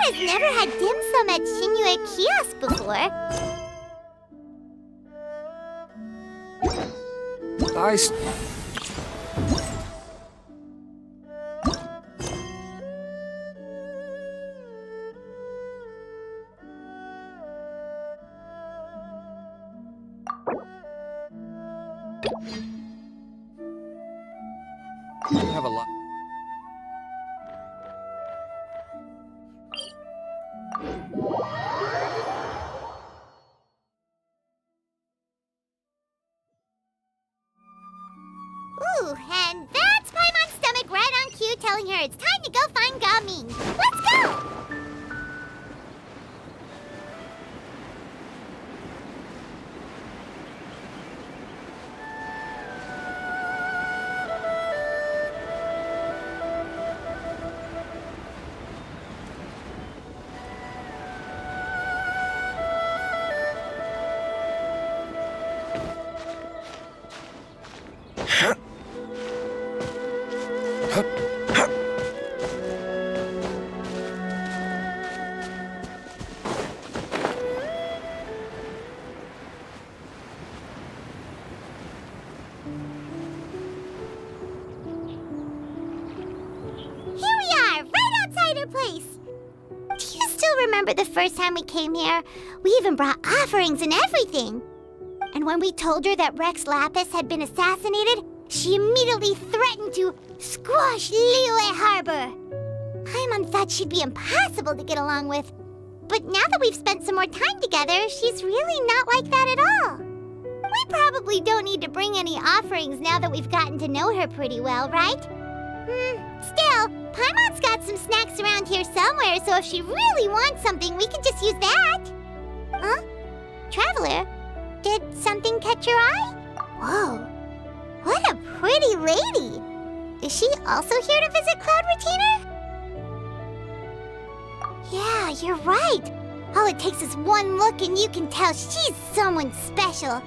I've never had dim sum at Shinue Kiosk before. Have a lot. Ooh, and that's Paimon's stomach right on cue telling her it's time to go find Gamming. Let's go! Remember the first time we came here? We even brought offerings and everything. And And when we told her that Rex Lapis had been assassinated, she immediately threatened to squash Liyue Harbor. Paimon thought she'd be impossible to get along with. But now that we've spent some more time together, she's really not like that at all. We probably don't need to bring any offerings now that we've gotten to know her pretty well, right? Still, Paimon's got some snacks around here somewhere, so if she really wants something, we can just use that. Huh? Traveler, did something catch your eye? Whoa, what a pretty lady! Is she also here to visit Cloud Retainer? Yeah, you're right. All it takes is one look and you can tell she's someone special.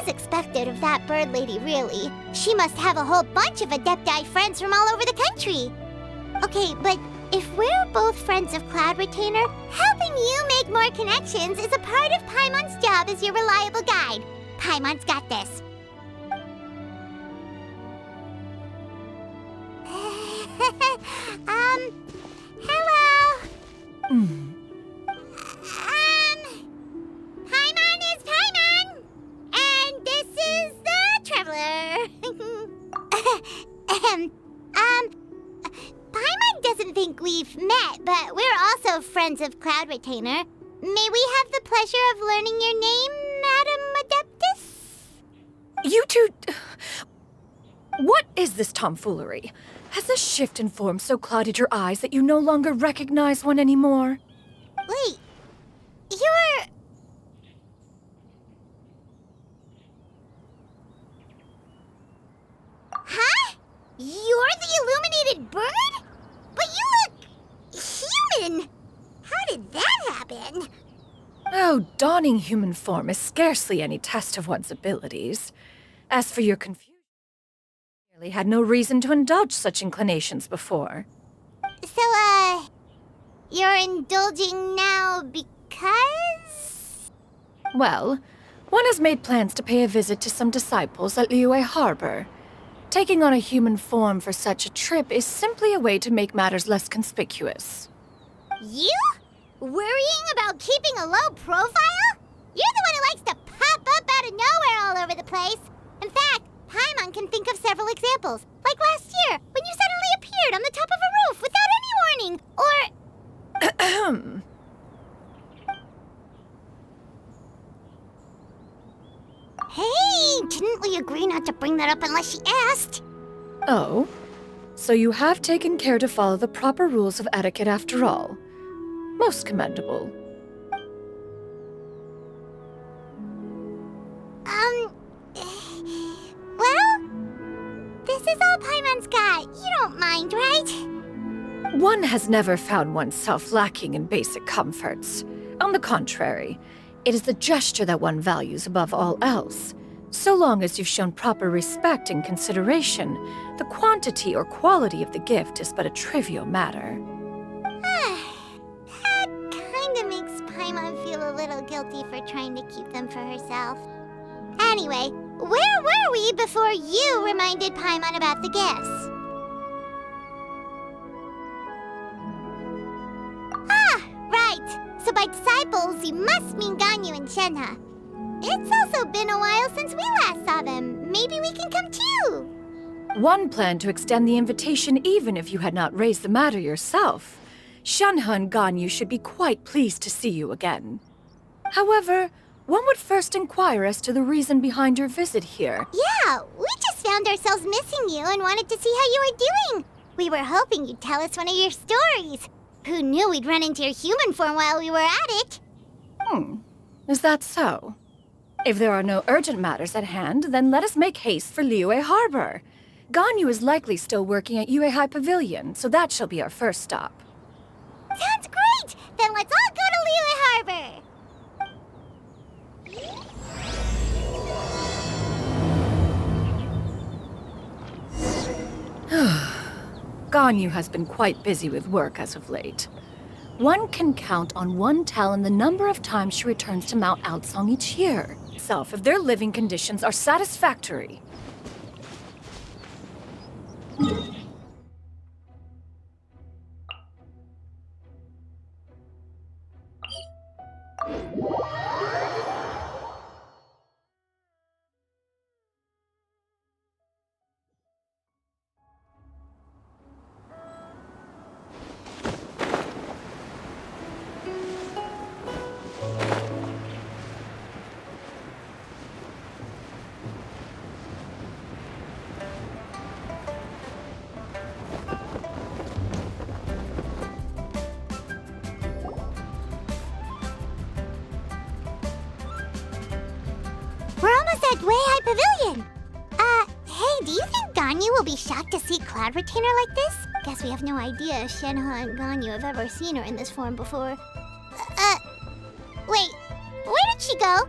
As expected of that bird lady, really. She must have a whole bunch of Adepti friends from all over the country. Okay, but if we're both friends of Cloud Retainer, helping you make more connections is a part of Paimon's job as your reliable guide. Paimon's got this. Hello? Paimon is Paimon! And this is the Traveler. Paimon doesn't think we've met, but we're also friends of Cloud Retainer. May we have the pleasure of learning your name, Madam Adeptus? You two... What is this tomfoolery? Has the shift in form so clouded your eyes that you no longer recognize one anymore? Wait, you're... Huh? You're the illuminated bird? But you look... human! How did that happen? Oh, donning human form is scarcely any test of one's abilities. As for your confusion, you clearly had no reason to indulge such inclinations before. So, you're indulging now because... Well, one has made plans to pay a visit to some disciples at Liyue Harbor. Taking on a human form for such a trip is simply a way to make matters less conspicuous. You? Worrying about keeping a low profile? You're the one who likes to pop up out of nowhere all over the place. In fact, Paimon can think of several examples. Like last year, when you suddenly appeared on the top of a roof without any warning. Or... Hey, didn't we agree not to bring that up unless she asked? Oh? So you have taken care to follow the proper rules of etiquette after all. Most commendable. Well, this is all Paimon's got. You don't mind, right? One has never found oneself lacking in basic comforts. On the contrary, it is the gesture that one values above all else. So long as you've shown proper respect and consideration, the quantity or quality of the gift is but a trivial matter. That kinda makes Paimon feel a little guilty for trying to keep them for herself. Anyway, where were we before you reminded Paimon about the gifts? Ah, right. So by disciples, you must mean Ganyu and Shenhe. It's also been a while since we last saw them. Maybe we can come too. One planned to extend the invitation even if you had not raised the matter yourself. Shenhe and Ganyu should be quite pleased to see you again. However, one would first inquire as to the reason behind your visit here. Yeah, we just found ourselves missing you and wanted to see how you were doing. We were hoping you'd tell us one of your stories. Who knew we'd run into your human form while we were at it? Is that so? If there are no urgent matters at hand, then let us make haste for Liyue Harbor. Ganyu is likely still working at Yuehai Pavilion, so that shall be our first stop. Sounds great! Then let's all go to Liyue Harbor! Ganyu has been quite busy with work as of late. One can count on one talon the number of times she returns to Mount Outsong each year. If their living conditions are satisfactory. is at Way High Pavilion. Hey, do you think Ganyu will be shocked to see Cloud Retainer like this? Guess we have no idea if Shenhe and Ganyu have ever seen her in this form before. Wait, where did she go?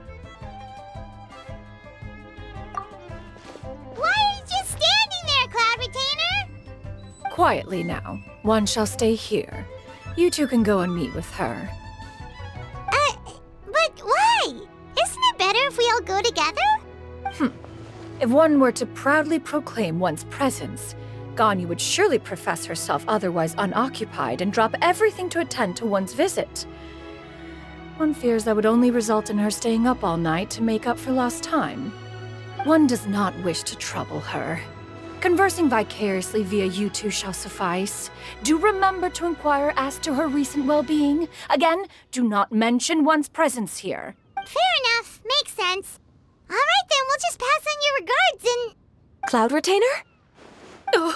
Why are you just standing there, Cloud Retainer? Quietly now. One shall stay here. You two can go and meet with her. But why? Isn't it better if we all go together? If one were to proudly proclaim one's presence, Ganyu would surely profess herself otherwise unoccupied and drop everything to attend to one's visit. One fears that would only result in her staying up all night to make up for lost time. One does not wish to trouble her. Conversing vicariously via you two shall suffice. Do remember to inquire as to her recent well-being. Again, do not mention one's presence here. Fair enough. Makes sense. All right, then, we'll just pass on your regards and... Cloud Retainer? Oh,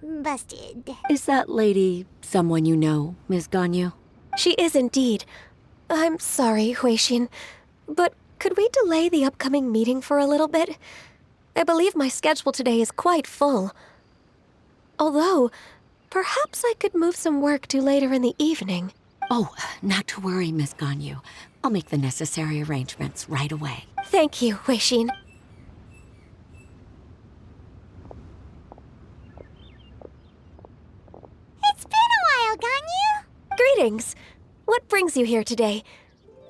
busted. Is that lady someone you know, Miss Ganyu? She is indeed. I'm sorry, Huixin, but could we delay the upcoming meeting for a little bit? I believe my schedule today is quite full. Although, perhaps I could move some work to later in the evening. Oh, not to worry, Miss Ganyu. I'll make the necessary arrangements right away. Thank you, Huixin. It's been a while, Ganyu. Greetings. What brings you here today?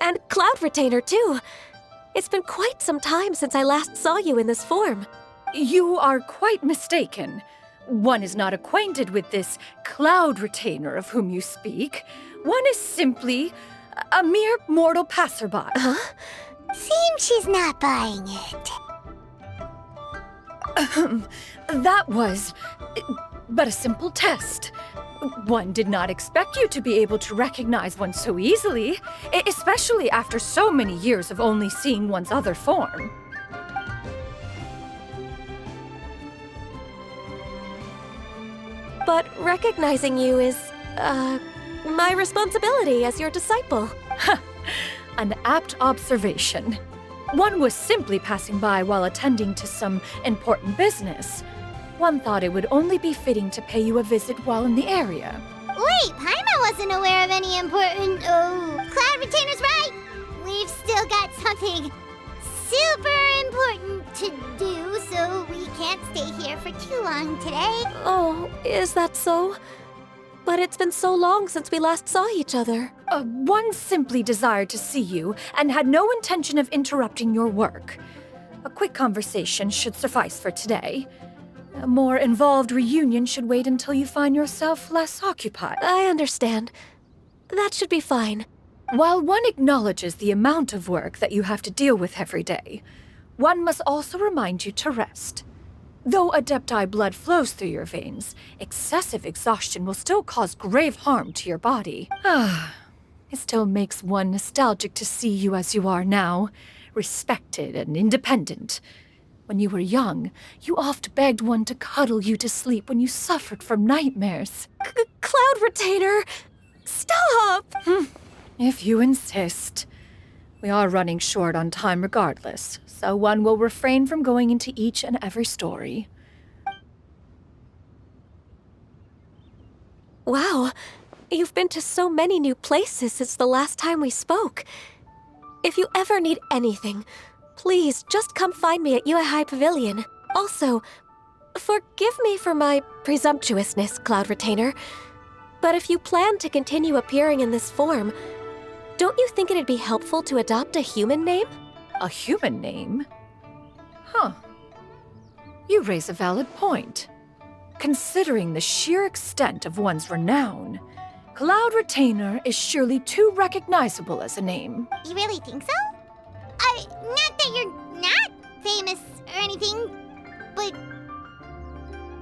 And Cloud Retainer, too. It's been quite some time since I last saw you in this form. You are quite mistaken. One is not acquainted with this Cloud Retainer of whom you speak. One is simply a mere mortal passerby. Huh? Seems she's not buying it. That was but a simple test. One did not expect you to be able to recognize one so easily, especially after so many years of only seeing one's other form. But recognizing you is, my responsibility as your disciple. An apt observation. One was simply passing by while attending to some important business. One thought it would only be fitting to pay you a visit while in the area. Wait, Paimon wasn't aware of any important... Oh, Cloud Retainer's right. We've still got something super important to do, so we can't stay here for too long today. Oh, is that so? But it's been so long since we last saw each other. One simply desired to see you and had no intention of interrupting your work. A quick conversation should suffice for today. A more involved reunion should wait until you find yourself less occupied. I understand. That should be fine. While one acknowledges the amount of work that you have to deal with every day, one must also remind you to rest. Though Adepti blood flows through your veins, excessive exhaustion will still cause grave harm to your body. It still makes one nostalgic to see you as you are now, respected and independent. When you were young, you oft begged one to cuddle you to sleep when you suffered from nightmares. Cloud Retainer! Stop! If you insist. We are running short on time regardless, so one will refrain from going into each and every story. Wow, you've been to so many new places since the last time we spoke. If you ever need anything, please just come find me at Yue High Pavilion. Also, forgive me for my presumptuousness, Cloud Retainer, but if you plan to continue appearing in this form, don't you think it'd be helpful to adopt a human name? A human name? Huh. You raise a valid point. Considering the sheer extent of one's renown, Cloud Retainer is surely too recognizable as a name. You really think so? Not that you're not famous or anything, but...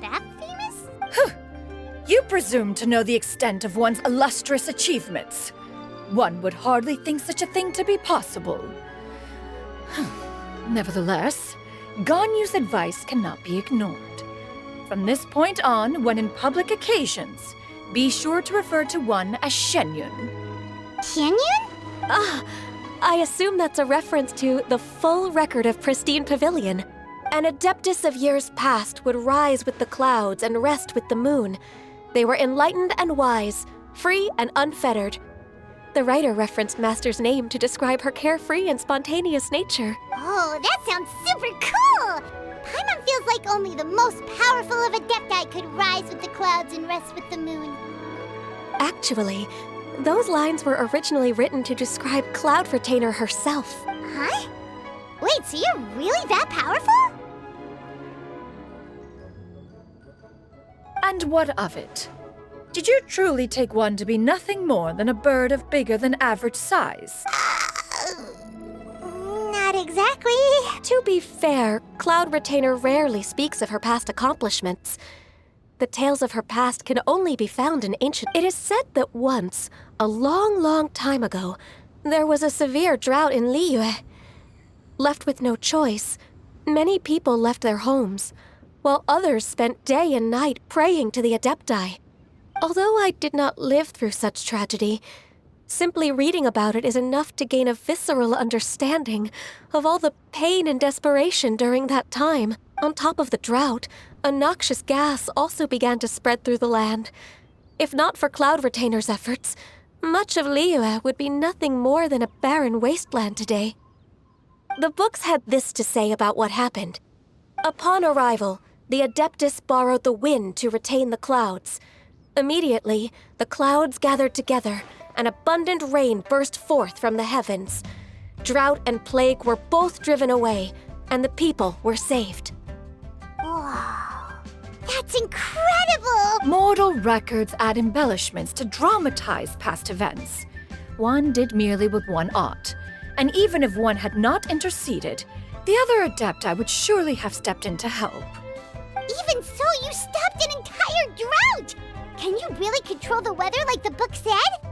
that famous? You presume to know the extent of one's illustrious achievements. One would hardly think such a thing to be possible. Nevertheless, Ganyu's advice cannot be ignored. From this point on, when in public occasions, be sure to refer to one as Shenyun. Shenyun? I assume that's a reference to the full record of Pristine Pavilion. An Adeptus of years past would rise with the clouds and rest with the moon. They were enlightened and wise, free and unfettered. The writer referenced Master's name to describe her carefree and spontaneous nature. Oh, that sounds super cool! Paimon feels like only the most powerful of Adepti could rise with the clouds and rest with the moon. Actually, those lines were originally written to describe Cloud Retainer herself. Huh? Wait, so you're really that powerful? And what of it? Did you truly take one to be nothing more than a bird of bigger than average size? Not exactly. To be fair, Cloud Retainer rarely speaks of her past accomplishments. The tales of her past can only be found in ancient. It is said that once, a long, long time ago, there was a severe drought in Liyue. Left with no choice, many people left their homes, while others spent day and night praying to the Adepti. Although I did not live through such tragedy, simply reading about it is enough to gain a visceral understanding of all the pain and desperation during that time. On top of the drought, a noxious gas also began to spread through the land. If not for Cloud Retainer's efforts, much of Liyue would be nothing more than a barren wasteland today. The books had this to say about what happened. Upon arrival, the Adeptus borrowed the wind to retain the clouds. Immediately, the clouds gathered together, and abundant rain burst forth from the heavens. Drought and plague were both driven away, and the people were saved. Wow, that's incredible! Mortal records add embellishments to dramatize past events. One did merely what one ought, and even if one had not interceded, the other Adepti would surely have stepped in to help. Even so, you stopped an entire drought! Can you really control the weather like the book said?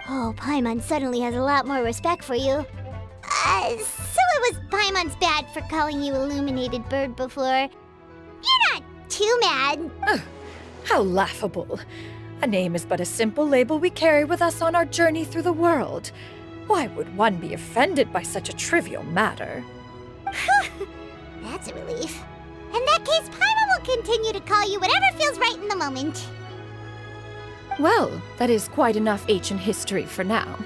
Oh, Paimon suddenly has a lot more respect for you. So it was Paimon's bad for calling you Illuminated Bird before. You're not too mad. How laughable. A name is but a simple label we carry with us on our journey through the world. Why would one be offended by such a trivial matter? That's a relief. In that case, Paimon will continue to call you whatever feels right in the moment. Well, that is quite enough ancient history for now.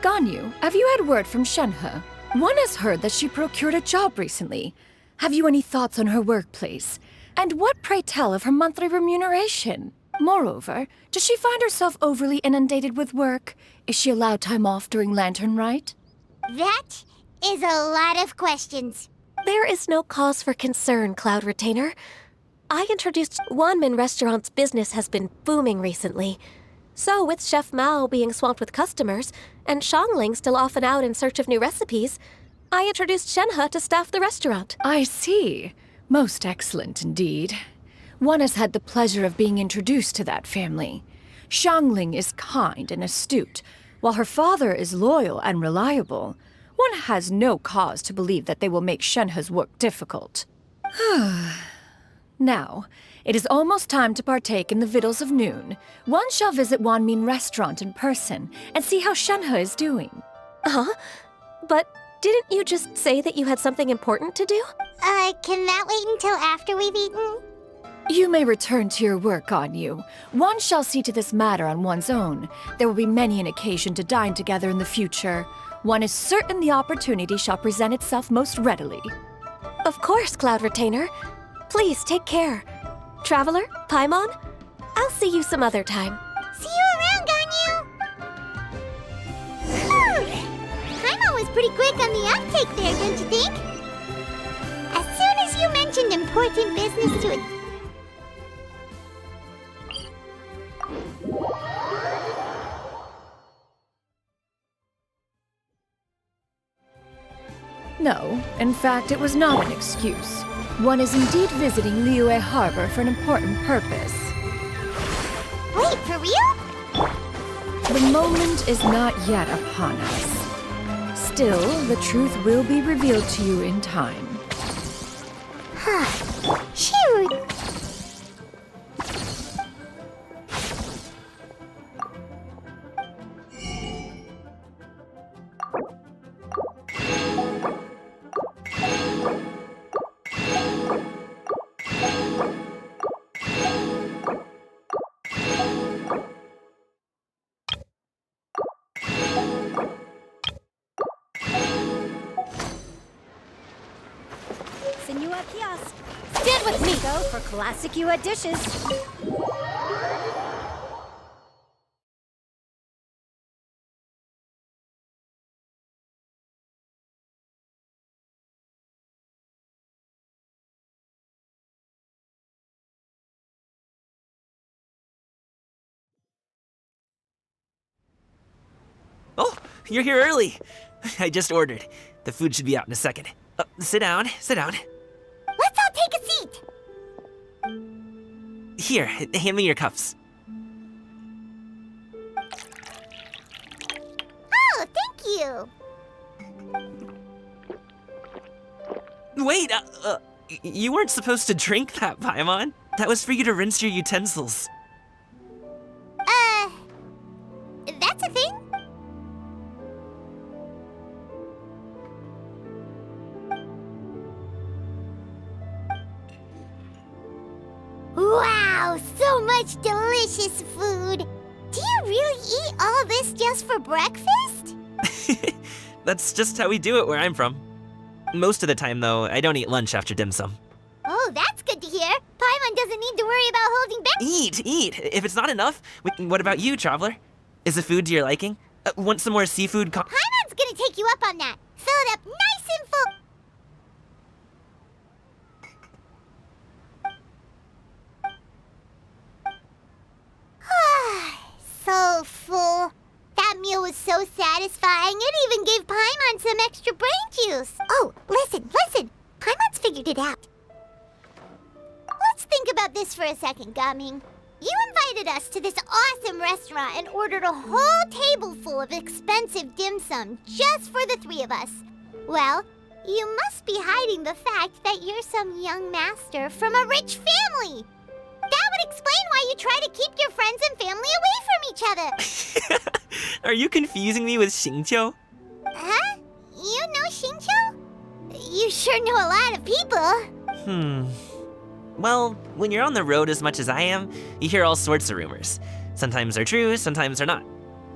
Ganyu, have you had word from Shenhe? One has heard that she procured a job recently. Have you any thoughts on her workplace? And what, pray tell, of her monthly remuneration? Moreover, does she find herself overly inundated with work? Is she allowed time off during Lantern Rite? That is a lot of questions. There is no cause for concern, Cloud Retainer. I introduced Wanmin Restaurant's business has been booming recently. So with Chef Mao being swamped with customers, and Shangling still off and out in search of new recipes, I introduced Shenhe to staff the restaurant. I see. Most excellent indeed. One has had the pleasure of being introduced to that family. Shangling is kind and astute, while her father is loyal and reliable. One has no cause to believe that they will make Shenhe's work difficult. Now, it is almost time to partake in the victuals of noon. One shall visit Wanmin Restaurant in person and see how Shenhe is doing. Huh? But didn't you just say that you had something important to do? Can that wait until after we've eaten? You may return to your work, Ganyu. One shall see to this matter on one's own. There will be many an occasion to dine together in the future. One is certain the opportunity shall present itself most readily. Of course, Cloud Retainer. Please take care. Traveler, Paimon, I'll see you some other time. See you around, Ganyu! Paimon was pretty quick on the uptake there, don't you think? As soon as you mentioned important business to it... No, in fact, it was not an excuse. One is indeed visiting Liyue Harbor for an important purpose. Wait, for real? The moment is not yet upon us. Still, the truth will be revealed to you in time. Shoot! Yua kiosk. Stand with me, go for classic Yua dishes. Oh, you're here early. I just ordered. The food should be out in a second. Sit down, sit down. Let's all take a seat. Here, hand me your cups. Oh, thank you. Wait, you weren't supposed to drink that, Paimon. That was for you to rinse your utensils. That's a thing? Wow, so much delicious food. Do you really eat all this just for breakfast? That's just how we do it where I'm from. Most of the time, though, I don't eat lunch after dim sum. Oh, that's good to hear. Paimon doesn't need to worry about holding back. Eat! If it's not enough, what about you, traveler? Is the food to your liking? Want some more seafood? Paimon's gonna take you up on that. Fill it up nice and full. So full. That meal was so satisfying, it even gave Paimon some extra brain juice. Oh, listen. Paimon's figured it out. Let's think about this for a second, Gamming. You invited us to this awesome restaurant and ordered a whole table full of expensive dim sum just for the three of us. Well, you must be hiding the fact that you're some young master from a rich family. That would explain why you try to keep your friends and family away from each other. Are you confusing me with Xingqiu? Huh? You know Xingqiu? You sure know a lot of people. Well, when you're on the road as much as I am, you hear all sorts of rumors. Sometimes they're true, sometimes they're not.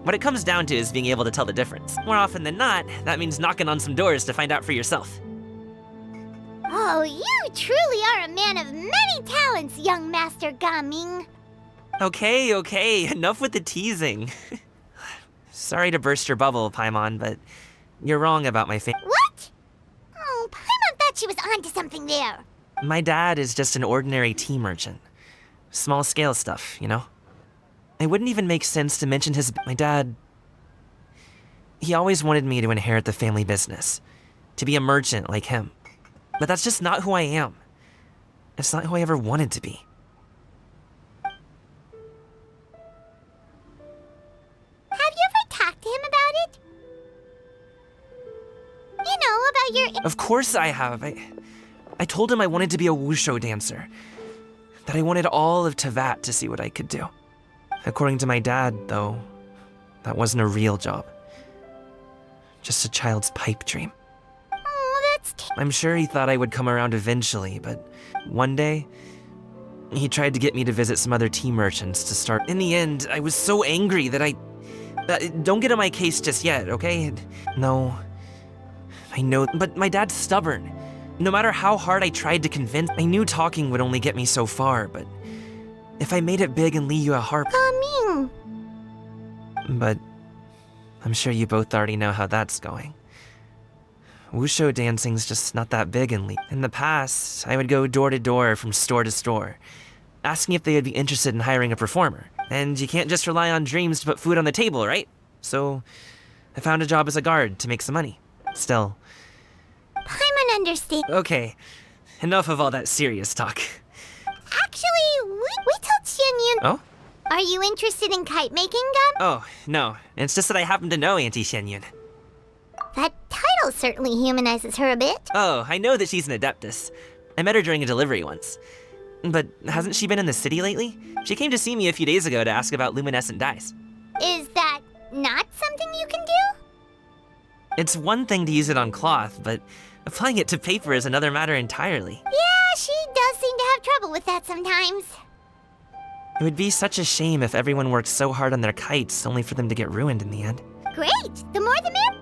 What it comes down to is being able to tell the difference. More often than not, that means knocking on some doors to find out for yourself. Oh, you truly are a man of many talents, young Master Gamming. Okay, enough with the teasing. Sorry to burst your bubble, Paimon, but you're wrong about my What? Oh, Paimon thought she was onto something there. My dad is just an ordinary tea merchant. Small scale stuff, you know? It wouldn't even make sense to mention my dad... He always wanted me to inherit the family business. To be a merchant like him. But that's just not who I am. It's not who I ever wanted to be. Have you ever talked to him about it? You know, about your... Of course I have. I told him I wanted to be a wushu dancer. That I wanted all of Teyvat to see what I could do. According to my dad, though, that wasn't a real job. Just a child's pipe dream. Oh, that's... I'm sure he thought I would come around eventually, but one day, he tried to get me to visit some other tea merchants to start. In the end, I was so angry that don't get on my case just yet, okay? No, I know, but my dad's stubborn. No matter how hard I tried to convince, I knew talking would only get me so far, but if I made it big and Liyue Harp... Gamming. But I'm sure you both already know how that's going. Wushu dancing's just not that big in Liyue. In the past, I would go door to door from store to store, asking if they would be interested in hiring a performer. And you can't just rely on dreams to put food on the table, right? So I found a job as a guard to make some money. Still. Paimon understands. Okay, enough of all that serious talk. Actually, we told Xianyun. Oh? Are you interested in kite making, Gum? Oh, no. It's just that I happen to know Auntie Xianyun. That title certainly humanizes her a bit. Oh, I know that she's an adeptus. I met her during a delivery once. But hasn't she been in the city lately? She came to see me a few days ago to ask about luminescent dyes. Is that not something you can do? It's one thing to use it on cloth, but applying it to paper is another matter entirely. Yeah, she does seem to have trouble with that sometimes. It would be such a shame if everyone worked so hard on their kites only for them to get ruined in the end. Great! The more the merrier.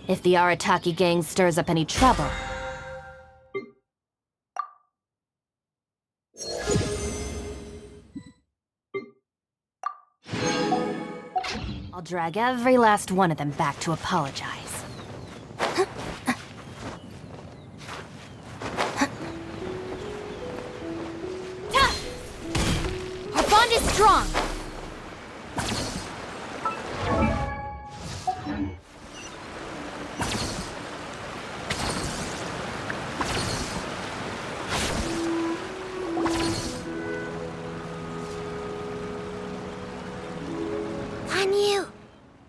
If the Arataki gang stirs up any trouble, I'll drag every last one of them back to apologize. Our bond is strong!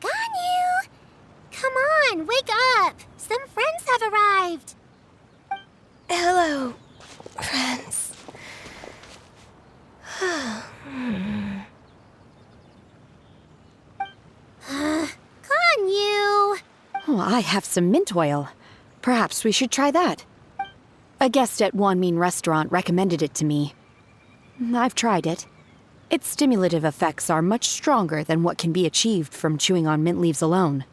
Ganyu! Come on, wake up! Some friends have arrived! Hello, friends. Ganyu! Oh, I have some mint oil. Perhaps we should try that. A guest at Wanmin restaurant recommended it to me. I've tried it. Its stimulative effects are much stronger than what can be achieved from chewing on mint leaves alone.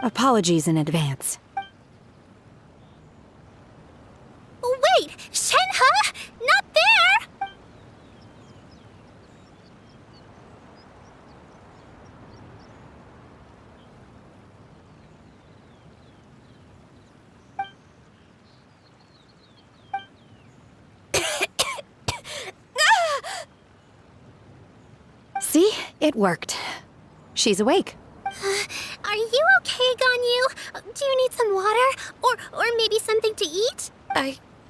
Apologies in advance. Wait! Shenhe? Not there! See? It worked. She's awake. Are you okay, Ganyu? Do you need some water? Or maybe something to eat?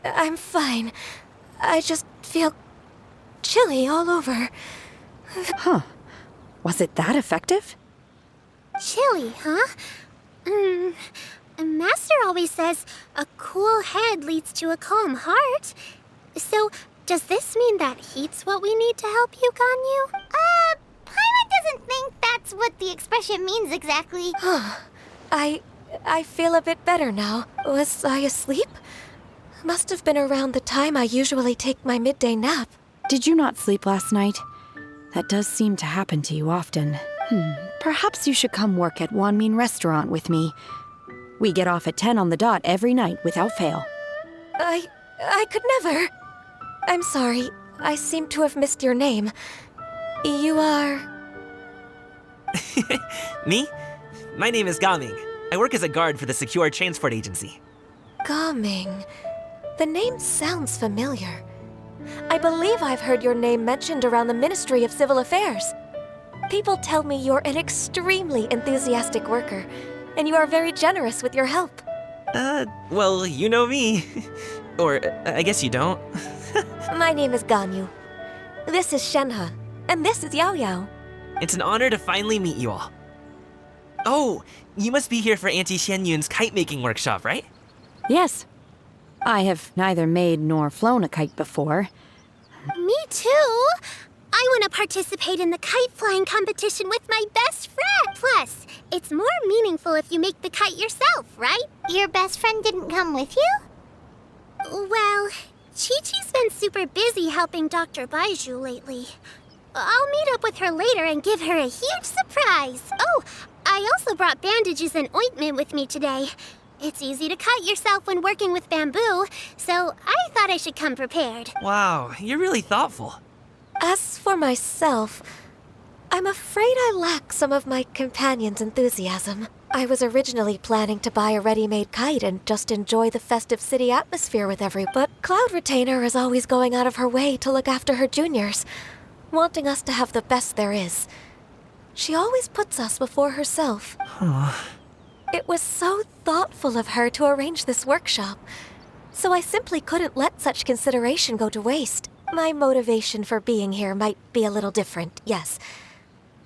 I'm fine. I just feel chilly all over. Huh. Was it that effective? Chilly, huh? Master always says a cool head leads to a calm heart. So, does this mean that heat's what we need to help you, Ganyu? Paimon doesn't think that's what the expression means exactly. I feel a bit better now. Was I asleep? Must have been around the time I usually take my midday nap. Did you not sleep last night? That does seem to happen to you often. Perhaps you should come work at Wanmin Restaurant with me. We get off at 10 on the dot every night without fail. I could never. I'm sorry. I seem to have missed your name. You are... Me? My name is Gamming. I work as a guard for the Secure Transport Agency. Gamming. The name sounds familiar. I believe I've heard your name mentioned around the Ministry of Civil Affairs. People tell me you're an extremely enthusiastic worker, and you are very generous with your help. Well, you know me. Or, I guess you don't. My name is Ganyu. This is Shenhe, and this is Yao Yao. It's an honor to finally meet you all. Oh, you must be here for Auntie Xianyun's kite-making workshop, right? Yes. I have neither made nor flown a kite before. Me too. I want to participate in the kite flying competition with my best friend. Plus, it's more meaningful if you make the kite yourself, right? Your best friend didn't come with you? Well, Chi-Chi's been super busy helping Dr. Baiju lately. I'll meet up with her later and give her a huge surprise. Oh, I also brought bandages and ointment with me today. It's easy to cut yourself when working with bamboo, so I thought I should come prepared. Wow, you're really thoughtful. As for myself, I'm afraid I lack some of my companion's enthusiasm. I was originally planning to buy a ready-made kite and just enjoy the festive city atmosphere with everyone. But Cloud Retainer is always going out of her way to look after her juniors, wanting us to have the best there is. She always puts us before herself. It was so thoughtful of her to arrange this workshop, so I simply couldn't let such consideration go to waste. My motivation for being here might be a little different, yes,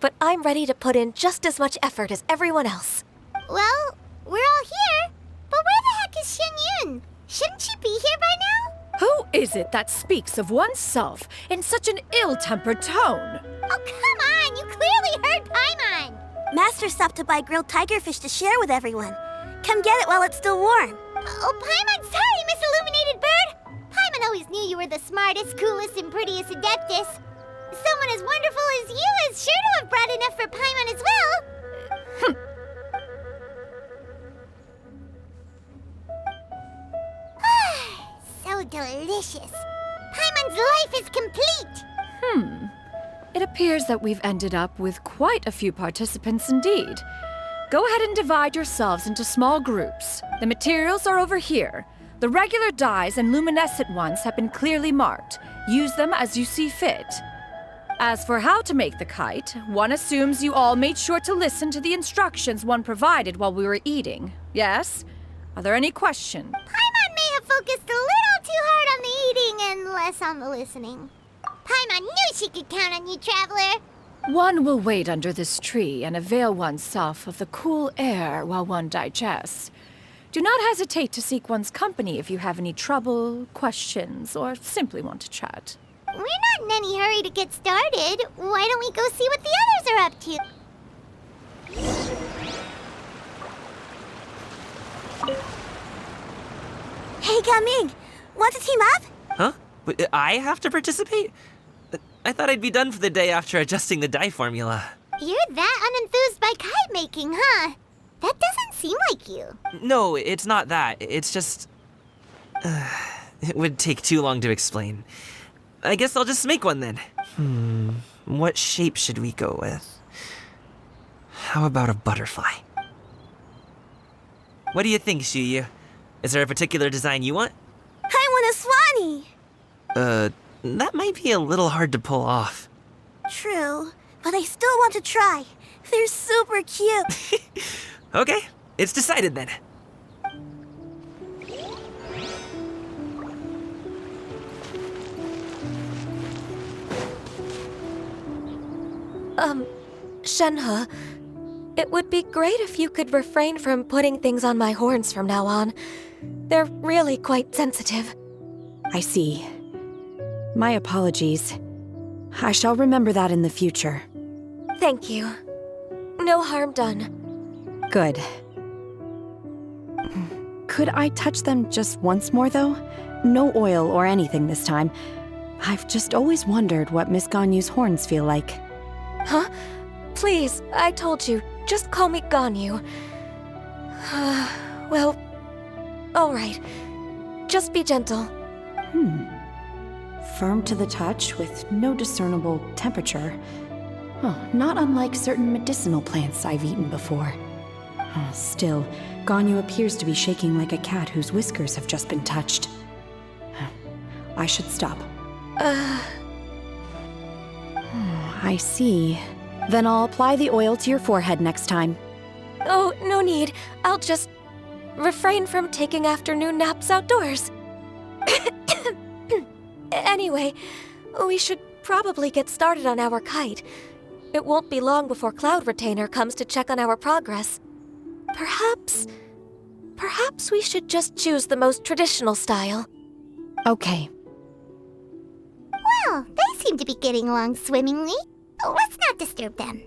but I'm ready to put in just as much effort as everyone else. Well, we're all here, but where the heck is Xianyun? Shouldn't she be here by now? Who is it that speaks of oneself in such an ill-tempered tone? Oh, come on! You clearly heard Paimon! Master stopped to buy grilled tigerfish to share with everyone. Come get it while it's still warm. Oh, Paimon, sorry, Miss Illuminated Bird! Paimon always knew you were the smartest, coolest, and prettiest Adeptus. Someone as wonderful as you is sure to have brought enough for Paimon as well. So delicious. Paimon's life is complete. It appears that we've ended up with quite a few participants indeed. Go ahead and divide yourselves into small groups. The materials are over here. The regular dyes and luminescent ones have been clearly marked. Use them as you see fit. As for how to make the kite, one assumes you all made sure to listen to the instructions one provided while we were eating. Yes? Are there any questions? Paimon may have focused a little too hard on the eating and less on the listening. Paimon knew she could count on you, Traveler. One will wait under this tree and avail oneself of the cool air while one digests. Do not hesitate to seek one's company if you have any trouble, questions, or simply want to chat. We're not in any hurry to get started. Why don't we go see what the others are up to? Hey, Gamming! Want to team up? Huh? But I have to participate? I thought I'd be done for the day after adjusting the dye formula. You're that unenthused by kite making, huh? That doesn't seem like you. No, it's not that. It's just... it would take too long to explain. I guess I'll just make one then. What shape should we go with? How about a butterfly? What do you think, Shuyu? Is there a particular design you want? I want a swanee! That might be a little hard to pull off. True, but I still want to try. They're super cute. Okay, it's decided then. Shenhe, It would be great if you could refrain from putting things on my horns from now on. They're really quite sensitive. I see. My apologies. I shall remember that in the future. Thank you. No harm done. Good. Could I touch them just once more, though? No oil or anything this time. I've just always wondered what Miss Ganyu's horns feel like. Huh? Please, I told you. Just call me Ganyu. Well, all right. Just be gentle. Firm to the touch with no discernible temperature. Oh, not unlike certain medicinal plants I've eaten before. Still, Ganyu appears to be shaking like a cat whose whiskers have just been touched. I should stop. I see. Then I'll apply the oil to your forehead next time. Oh, no need. I'll just refrain from taking afternoon naps outdoors. Anyway, we should probably get started on our kite. It won't be long before Cloud Retainer comes to check on our progress. Perhaps we should just choose the most traditional style. Okay. Well, they seem to be getting along swimmingly. Let's not disturb them.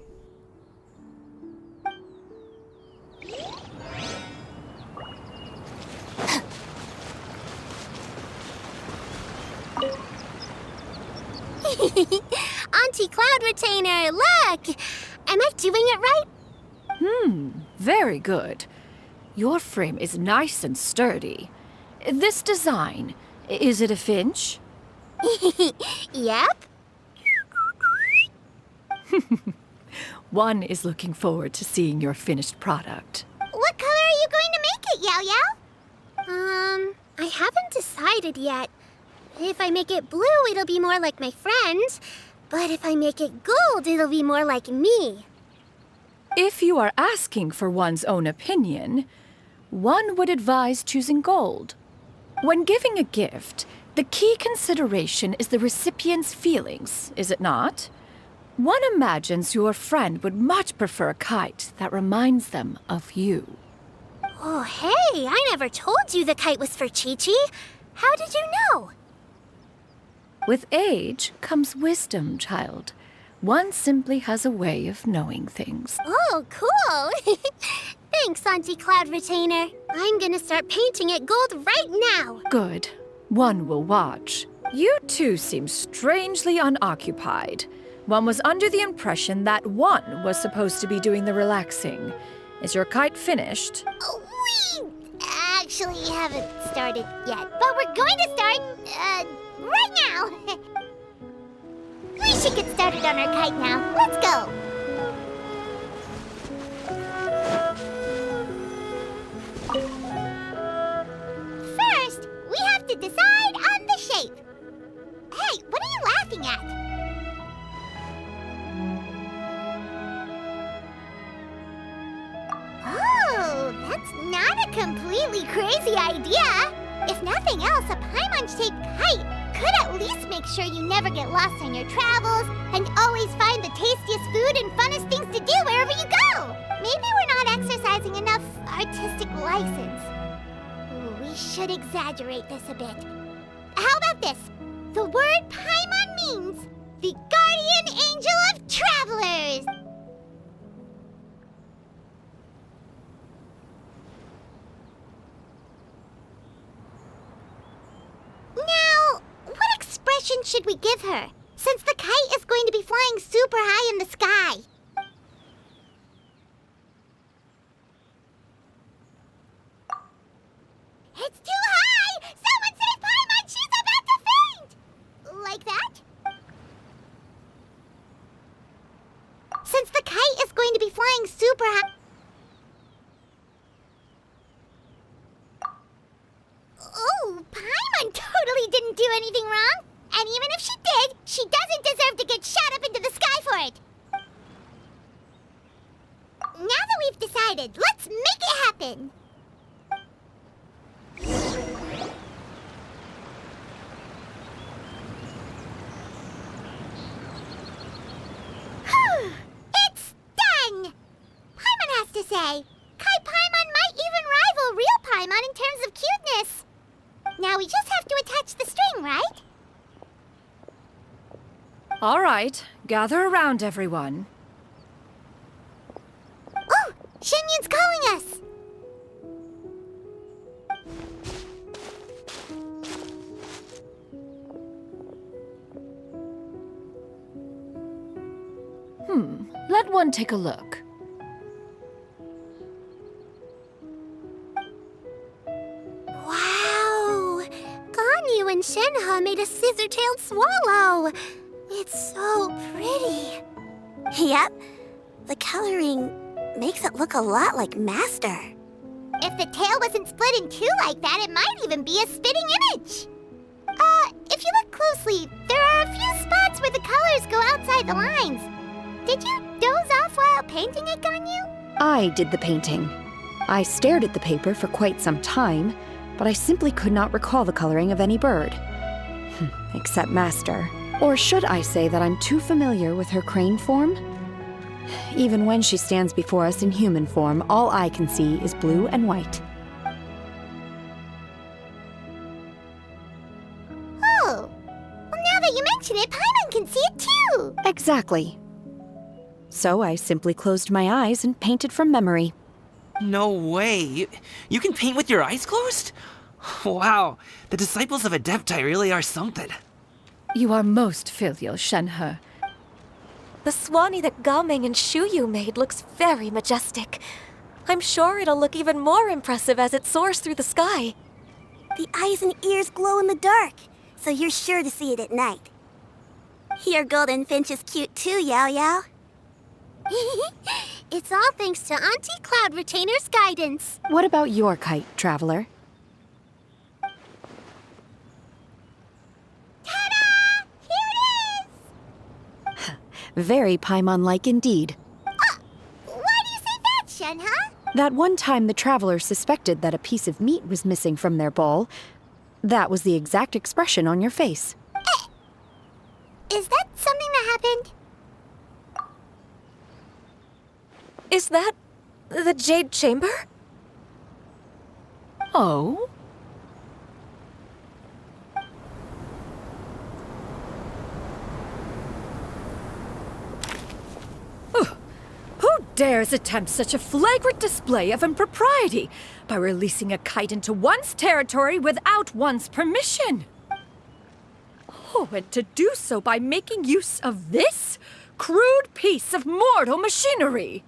Auntie Cloud Retainer, look! Am I doing it right? Very good. Your frame is nice and sturdy. This design, is it a finch? Yep. One is looking forward to seeing your finished product. What color are you going to make it, Yao Yao? I haven't decided yet. If I make it blue, it'll be more like my friends. But if I make it gold, it'll be more like me. If you are asking for one's own opinion, one would advise choosing gold. When giving a gift, the key consideration is the recipient's feelings, is it not? One imagines your friend would much prefer a kite that reminds them of you. Oh, hey, I never told you the kite was for Chi-Chi. How did you know? With age comes wisdom, child. One simply has a way of knowing things. Oh, cool. Thanks, Auntie Cloud Retainer. I'm gonna start painting it gold right now. Good. One will watch. You two seem strangely unoccupied. One was under the impression that one was supposed to be doing the relaxing. Is your kite finished? We actually haven't started yet, but we're going to start, right now. We should get started on our kite now. Let's go. First, we have to decide on the shape. Hey, what are you laughing at? Oh, that's not a completely crazy idea. If nothing else, a Paimon-shaped kite could at least make sure you never get lost on your travels and always find the tastiest food and funnest things to do wherever you go. Maybe we're not exercising enough artistic license. Ooh, we should exaggerate this a bit. How about this? The word Paimon means the guardian angel of travelers. Now, what expression should we give her, since the kite is going to be flying super high in the sky? It's too high! Someone save Paimon! She's about to faint! Like that? Since the kite is going to be flying super high... Oh, Paimon totally didn't do anything wrong. And even if she did, she doesn't deserve to get shot up into the sky for it. Now that we've decided, let's make it happen. It's done! Paimon Now we just have to attach the string, right? All right, gather around, everyone. Oh, Shenyun's calling us! Let one take a look. Wow! Ganyu and Shenhe made a scissor-tailed swallow! It's so pretty. Yep. The coloring makes it look a lot like Master. If the tail wasn't split in two like that, it might even be a spitting image. If you look closely, there are a few spots where the colors go outside the lines. Did you doze off while painting it, Ganyu? I did the painting. I stared at the paper for quite some time, but I simply could not recall the coloring of any bird. Except Master. Or should I say that I'm too familiar with her crane form? Even when she stands before us in human form, all I can see is blue and white. Oh. Well, now that you mention it, Paimon can see it too! Exactly. So I simply closed my eyes and painted from memory. No way. You can paint with your eyes closed? Wow, the disciples of Adepti really are something. You are most filial, Shenhe. The Swanee that Gamming and Shuyu made looks very majestic. I'm sure it'll look even more impressive as it soars through the sky. The eyes and ears glow in the dark, so you're sure to see it at night. Your golden finch is cute too, Yao Yao. It's all thanks to Auntie Cloud Retainer's guidance. What about your kite, Traveler? Ta-da! Here it is! Very Paimon-like indeed. Why do you say that, Shenhe? That one time the Traveler suspected that a piece of meat was missing from their bowl, that was the exact expression on your face. Is that something that happened? Is that the Jade Chamber? Oh? Who dares attempt such a flagrant display of impropriety by releasing a kite into one's territory without one's permission? Oh, and to do so by making use of this crude piece of mortal machinery.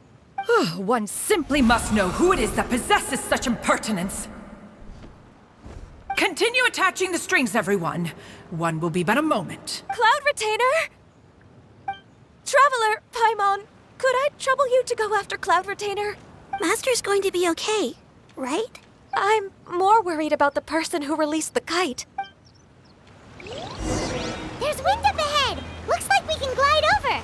One simply must know who it is that possesses such impertinence. Continue attaching the strings, everyone. One will be but a moment. Cloud Retainer! Traveler, Paimon, could I trouble you to go after Cloud Retainer? Master's going to be okay, right? I'm more worried about the person who released the kite. There's wind up ahead! Looks like we can glide over!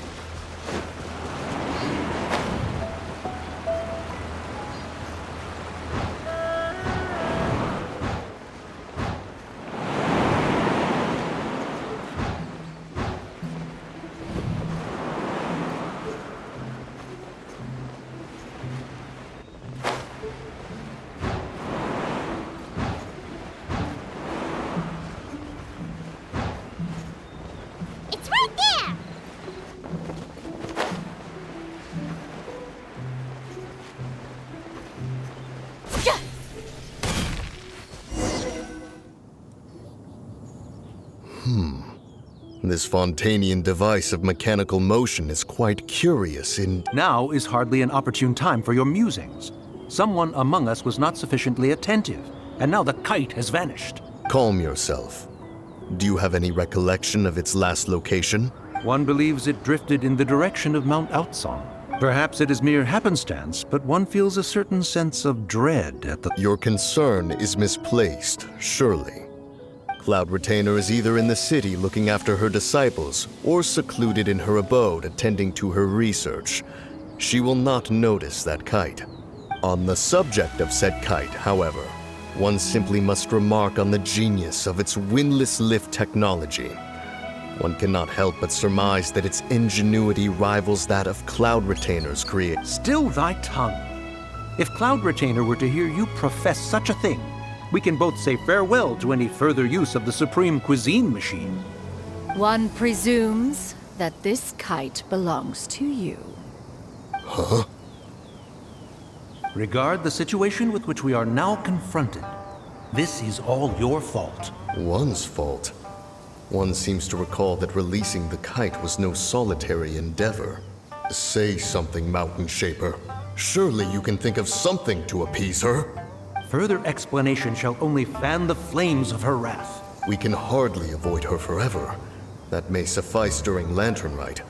It's right there! This Fontanian device of mechanical motion is quite curious in... Now is hardly an opportune time for your musings. Someone among us was not sufficiently attentive, and now the kite has vanished. Calm yourself. Do you have any recollection of its last location? One believes it drifted in the direction of Mount Outsong. Perhaps it is mere happenstance, but one feels a certain sense of dread at the... Your concern is misplaced, surely. Cloud Retainer is either in the city looking after her disciples, or secluded in her abode attending to her research. She will not notice that kite. On the subject of said kite, however, one simply must remark on the genius of its windless lift technology. One cannot help but surmise that its ingenuity rivals that of Cloud Retainer's creation. Still thy tongue. If Cloud Retainer were to hear you profess such a thing, we can both say farewell to any further use of the Supreme Cuisine Machine. One presumes that this kite belongs to you. Huh? Regard the situation with which we are now confronted. This is all your fault. One's fault. One seems to recall that releasing the kite was no solitary endeavor. Say something, Mountain Shaper. Surely you can think of something to appease her. Further explanation shall only fan the flames of her wrath. We can hardly avoid her forever. That may suffice during Lantern Rite.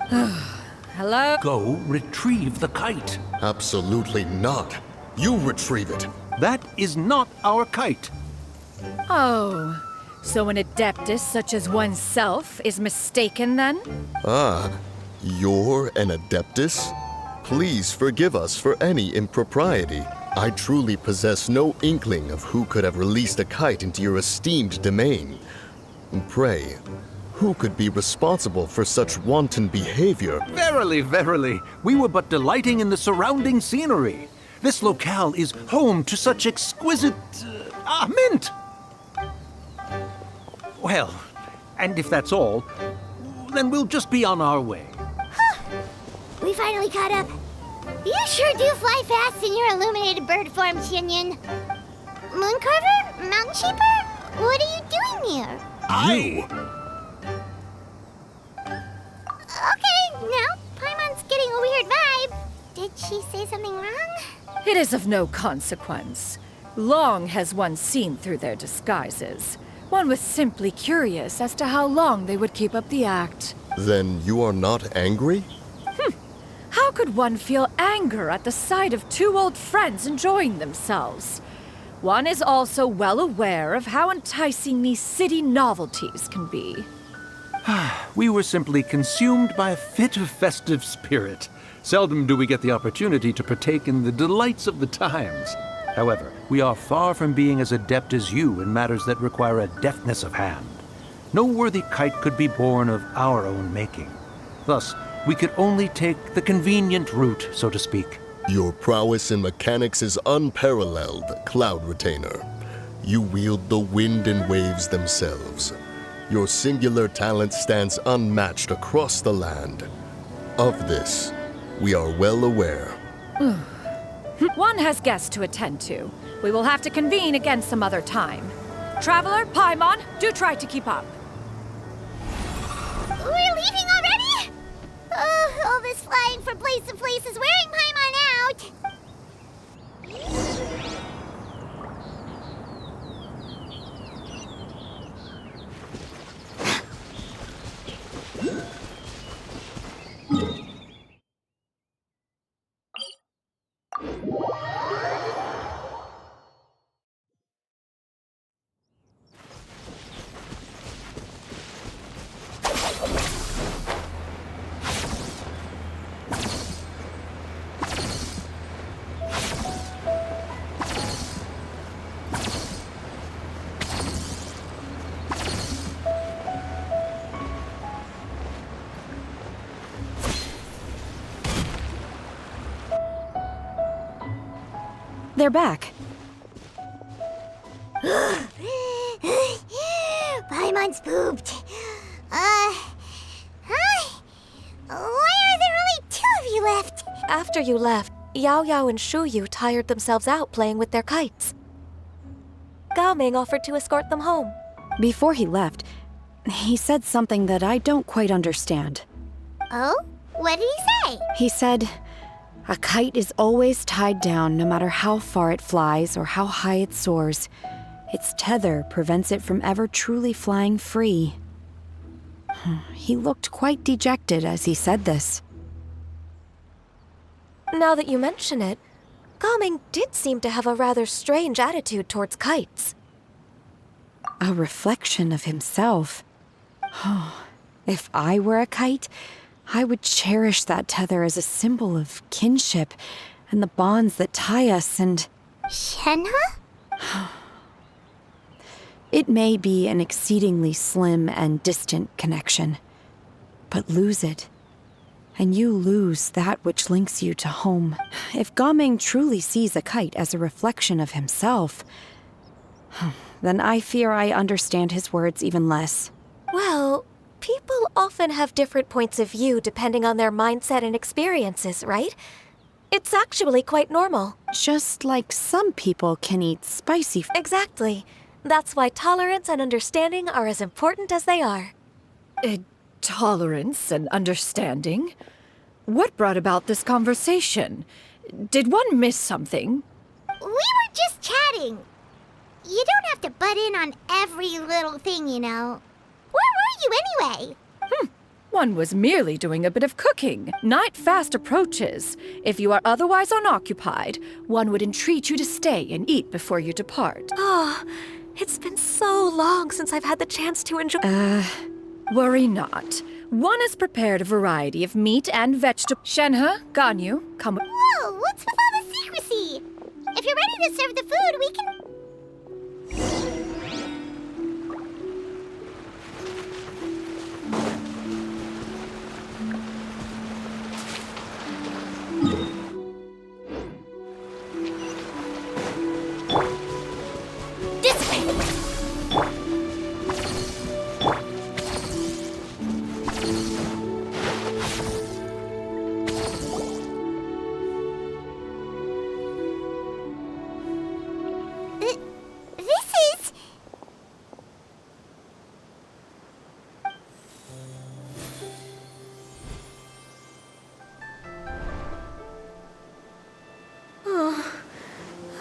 Hello? Go retrieve the kite. Absolutely not. You retrieve it. That is not our kite. Oh, so an adeptus such as oneself is mistaken then? Ah, you're an Adeptus? Please forgive us for any impropriety. I truly possess no inkling of who could have released a kite into your esteemed domain. Pray, who could be responsible for such wanton behavior? Verily, verily, we were but delighting in the surrounding scenery. This locale is home to such exquisite... mint! Well, and if that's all, then we'll just be on our way. We finally caught up. You sure do fly fast in your illuminated bird form, Xianyan. Mooncarver? Mountain Shaper? What are you doing here? You! Okay, now Paimon's getting a weird vibe. Did she say something wrong? It is of no consequence. Long has one seen through their disguises. One was simply curious as to how long they would keep up the act. Then you are not angry? How could one feel anger at the sight of two old friends enjoying themselves? One is also well aware of how enticing these city novelties can be. We were simply consumed by a fit of festive spirit. Seldom do we get the opportunity to partake in the delights of the times. However, we are far from being as adept as you in matters that require a deftness of hand. No worthy kite could be born of our own making. Thus, we could only take the convenient route, so to speak. Your prowess in mechanics is unparalleled, Cloud Retainer. You wield the wind and waves themselves. Your singular talent stands unmatched across the land. Of this, we are well aware. One has guests to attend to. We will have to convene again some other time. Traveler, Paimon, do try to keep up. We're leaving already? Oh, all this flying from place to place is wearing Paimon out. They're back. Paimon's pooped. Hi. Why are there only two of you left? After you left, Yao Yao and Shu Yu tired themselves out playing with their kites. Gamming offered to escort them home. Before he left, he said something that I don't quite understand. Oh? What did he say? He said, a kite is always tied down no matter how far it flies or how high it soars. Its tether prevents it from ever truly flying free. He looked quite dejected as he said this. Now that you mention it, Gamming did seem to have a rather strange attitude towards kites. A reflection of himself. If I were a kite, I would cherish that tether as a symbol of kinship and the bonds that tie us and... Shenhe? It may be an exceedingly slim and distant connection, but lose it, and you lose that which links you to home. If Gamming truly sees a kite as a reflection of himself, Then I fear I understand his words even less. Well, people often have different points of view depending on their mindset and experiences, right? It's actually quite normal. Just like some people can eat spicy Exactly. That's why tolerance and understanding are as important as they are. Tolerance and understanding? What brought about this conversation? Did one miss something? We were just chatting. You don't have to butt in on every little thing, you know. Where were you anyway? One was merely doing a bit of cooking. Night fast approaches. If you are otherwise unoccupied, one would entreat you to stay and eat before you depart. Oh, it's been so long since I've had the chance to enjoy. Worry not. One has prepared a variety of meat and vegetables. Shenhe, Ganyu, come. Whoa, what's with all the secrecy? If you're ready to serve the food, we can...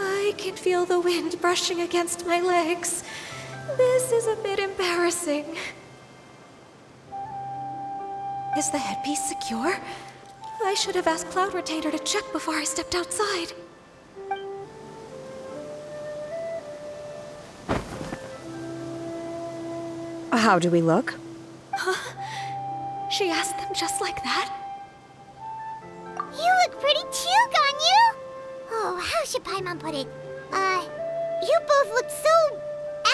I can feel the wind brushing against my legs. This is a bit embarrassing. Is the headpiece secure? I should have asked Cloud Retainer to check before I stepped outside. How do we look? She asked them just like that? You look pretty too, Ganyu! Oh, how should Paimon put it? You both look so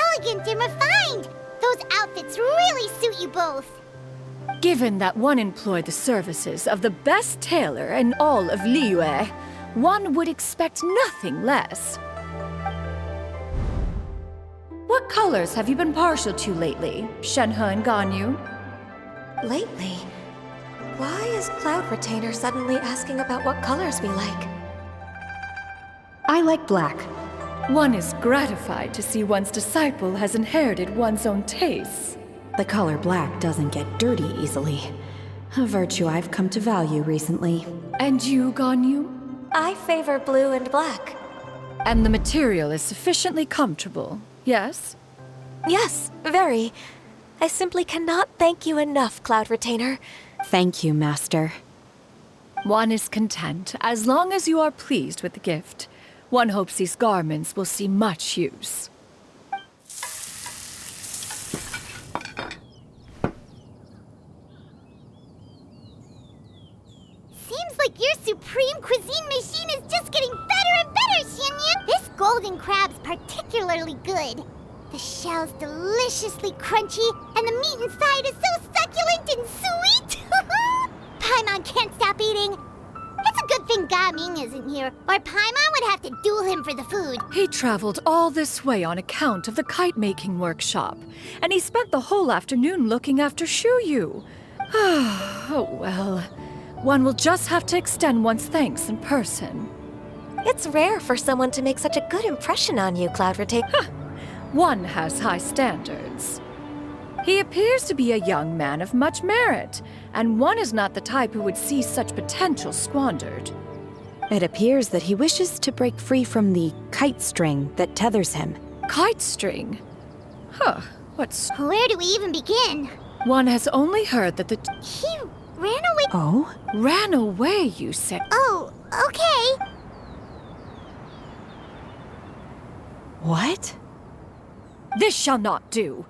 elegant and refined. Those outfits really suit you both. Given that one employed the services of the best tailor in all of Liyue, one would expect nothing less. What colors have you been partial to lately, Shenhe and Ganyu? Lately? Why is Cloud Retainer suddenly asking about what colors we like? I like black. One is gratified to see one's disciple has inherited one's own tastes. The color black doesn't get dirty easily. A virtue I've come to value recently. And you, Ganyu? I favor blue and black. And the material is sufficiently comfortable, yes? Yes, very. I simply cannot thank you enough, Cloud Retainer. Thank you, Master. One is content as long as you are pleased with the gift. One hopes these garments will see much use. Seems like your supreme cuisine machine is just getting better and better, Xianyan. This golden crab's particularly good. The shell's deliciously crunchy, and the meat inside is so succulent and sweet. Paimon can't stop eating. It's a good thing Gamming isn't here, or Paimon would have to duel him for the food. He traveled all this way on account of the kite-making workshop, and he spent the whole afternoon looking after Shuyu. Oh well, one will just have to extend one's thanks in person. It's rare for someone to make such a good impression on you, Cloud Retainer. One has high standards. He appears to be a young man of much merit, and one is not the type who would see such potential squandered. It appears that he wishes to break free from the kite string that tethers him. Kite string? Huh, what's... Where do we even begin? One has only heard that the... He ran away. Oh? Ran away, you said. Oh, okay. What? This shall not do.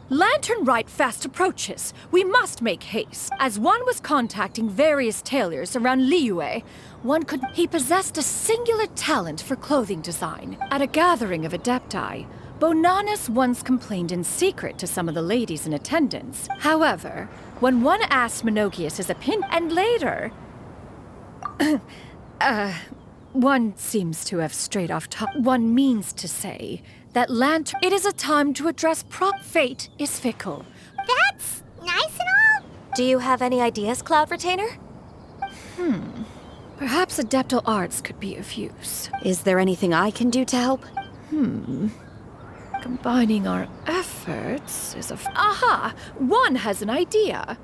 Lantern Rite fast approaches. We must make haste. As one was contacting various tailors around Liyue, he possessed a singular talent for clothing design. At a gathering of adepti, Bonanas once complained in secret to some of the ladies in attendance. However, when one asked Menogius his opinion, and later... One seems to have strayed off top. One means to say that lantern. It is a time to address fate is fickle. That's nice and all. Do you have any ideas, Cloud Retainer? Perhaps adeptal arts could be of use. Is there anything I can do to help? Combining our efforts is a. Aha! One has an idea.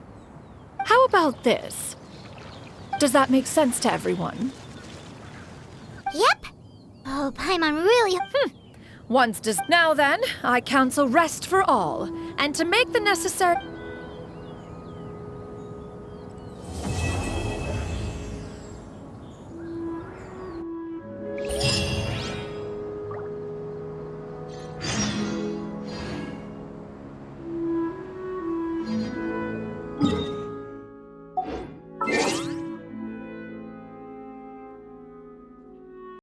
How about this? Does that make sense to everyone? Yep. Oh, Paimon really... Now then, I counsel rest for all, and to make the necessary.